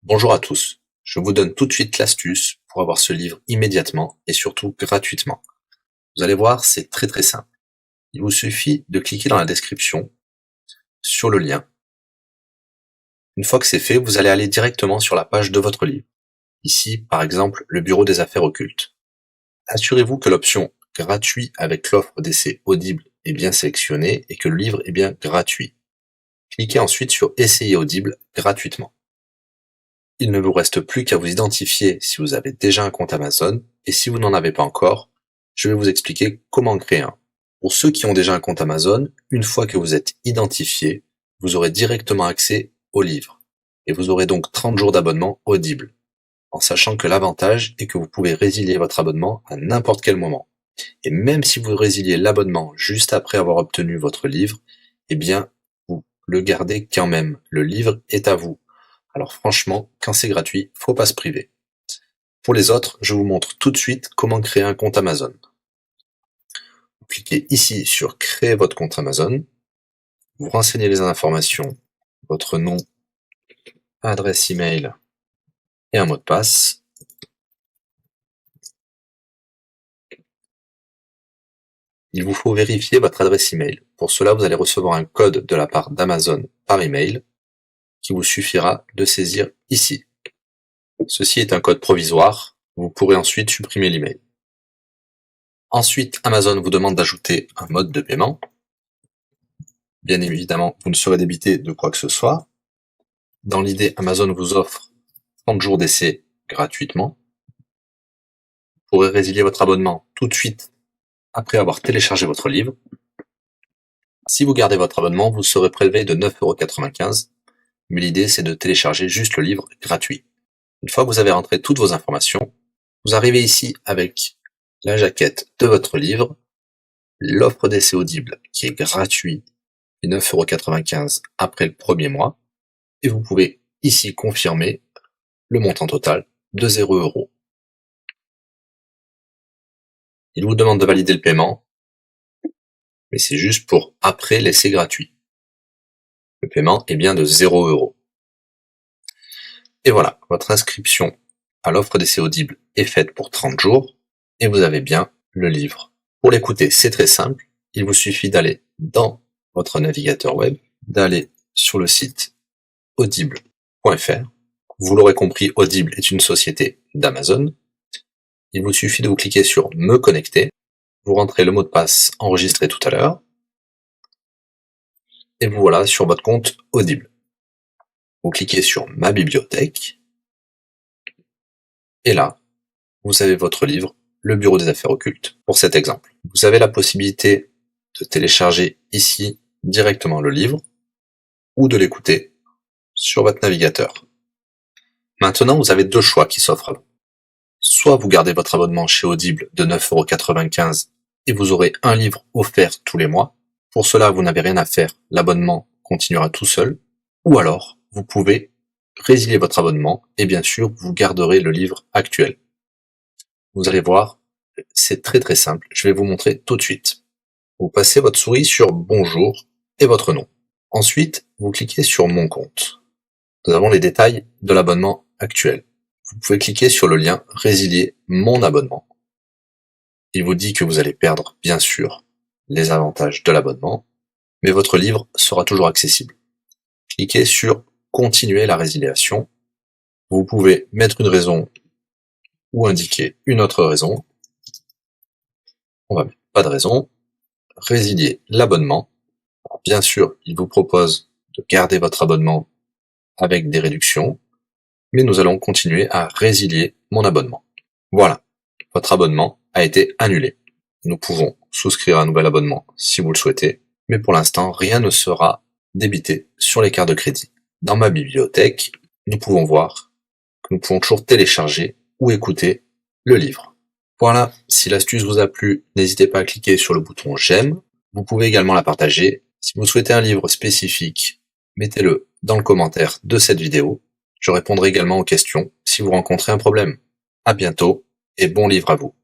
Bonjour à tous, je vous donne tout de suite l'astuce pour avoir ce livre immédiatement et surtout gratuitement. Vous allez voir, c'est très simple. Il vous suffit de cliquer dans la description sur le lien. Une fois que c'est fait, vous allez aller directement sur la page de votre livre. Ici, par exemple, le bureau des affaires occultes. Assurez-vous que l'option gratuit avec l'offre d'essai Audible est bien sélectionnée et que le livre est bien gratuit. Cliquez ensuite sur Essayer Audible gratuitement. Il ne vous reste plus qu'à vous identifier si vous avez déjà un compte Amazon, et si vous n'en avez pas encore, je vais vous expliquer comment créer un. Pour ceux qui ont déjà un compte Amazon, une fois que vous êtes identifié, vous aurez directement accès au livre, et vous aurez donc 30 jours d'abonnement Audible, en sachant que l'avantage est que vous pouvez résilier votre abonnement à n'importe quel moment. Et même si vous résiliez l'abonnement juste après avoir obtenu votre livre, eh bien, vous le gardez quand même. Le livre est à vous. Alors franchement, quand c'est gratuit, faut pas se priver. Pour les autres, je vous montre tout de suite comment créer un compte Amazon. Vous cliquez ici sur créer votre compte Amazon. Vous renseignez les informations, votre nom, adresse email et un mot de passe. Il vous faut vérifier votre adresse email. Pour cela, vous allez recevoir un code de la part d'Amazon par email qui vous suffira de saisir ici. Ceci est un code provisoire. Vous pourrez ensuite supprimer l'email. Ensuite, Amazon vous demande d'ajouter un mode de paiement. Bien évidemment, vous ne serez débité de quoi que ce soit. Dans l'idée, Amazon vous offre 30 jours d'essai gratuitement. Vous pourrez résilier votre abonnement tout de suite après avoir téléchargé votre livre. Si vous gardez votre abonnement, vous serez prélevé de 9,95 €, mais l'idée c'est de télécharger juste le livre gratuit. Une fois que vous avez rentré toutes vos informations, vous arrivez ici avec la jaquette de votre livre, l'offre d'essai Audible qui est gratuit et 9,95 € après le premier mois, et vous pouvez ici confirmer le montant total de 0 €. Il vous demande de valider le paiement, mais c'est juste pour après l'essai gratuit. Le paiement est bien de 0 €. Et voilà, votre inscription à l'offre d'essai Audible est faite pour 30 jours, et vous avez bien le livre. Pour l'écouter, c'est très simple, il vous suffit d'aller dans votre navigateur web, d'aller sur le site audible.fr. Vous l'aurez compris, Audible est une société d'Amazon. Il vous suffit de vous cliquer sur Me connecter, vous rentrez le mot de passe enregistré tout à l'heure, et vous voilà sur votre compte Audible. Vous cliquez sur Ma bibliothèque, et là, vous avez votre livre, Le bureau des affaires occultes, pour cet exemple. Vous avez la possibilité de télécharger ici directement le livre, ou de l'écouter sur votre navigateur. Maintenant, vous avez deux choix qui s'offrent à vous. Soit vous gardez votre abonnement chez Audible de 9,95 € et vous aurez un livre offert tous les mois. Pour cela, vous n'avez rien à faire, l'abonnement continuera tout seul. Ou alors, vous pouvez résilier votre abonnement et bien sûr, vous garderez le livre actuel. Vous allez voir, c'est très simple, je vais vous montrer tout de suite. Vous passez votre souris sur Bonjour et votre nom. Ensuite, vous cliquez sur Mon compte. Nous avons les détails de l'abonnement actuel. Vous pouvez cliquer sur le lien Résilier mon abonnement. Il vous dit que vous allez perdre, bien sûr, les avantages de l'abonnement, mais votre livre sera toujours accessible. Cliquez sur Continuer la résiliation. Vous pouvez mettre une raison ou indiquer une autre raison. On va mettre pas de raison. Résilier l'abonnement. Bien sûr, il vous propose de garder votre abonnement avec des réductions, mais nous allons continuer à résilier mon abonnement. Voilà, votre abonnement a été annulé. Nous pouvons souscrire un nouvel abonnement si vous le souhaitez, mais pour l'instant, rien ne sera débité sur les cartes de crédit. Dans ma bibliothèque, nous pouvons voir que nous pouvons toujours télécharger ou écouter le livre. Voilà, si l'astuce vous a plu, n'hésitez pas à cliquer sur le bouton j'aime. Vous pouvez également la partager. Si vous souhaitez un livre spécifique, mettez-le dans le commentaire de cette vidéo. Je répondrai également aux questions si vous rencontrez un problème. À bientôt et bon livre à vous.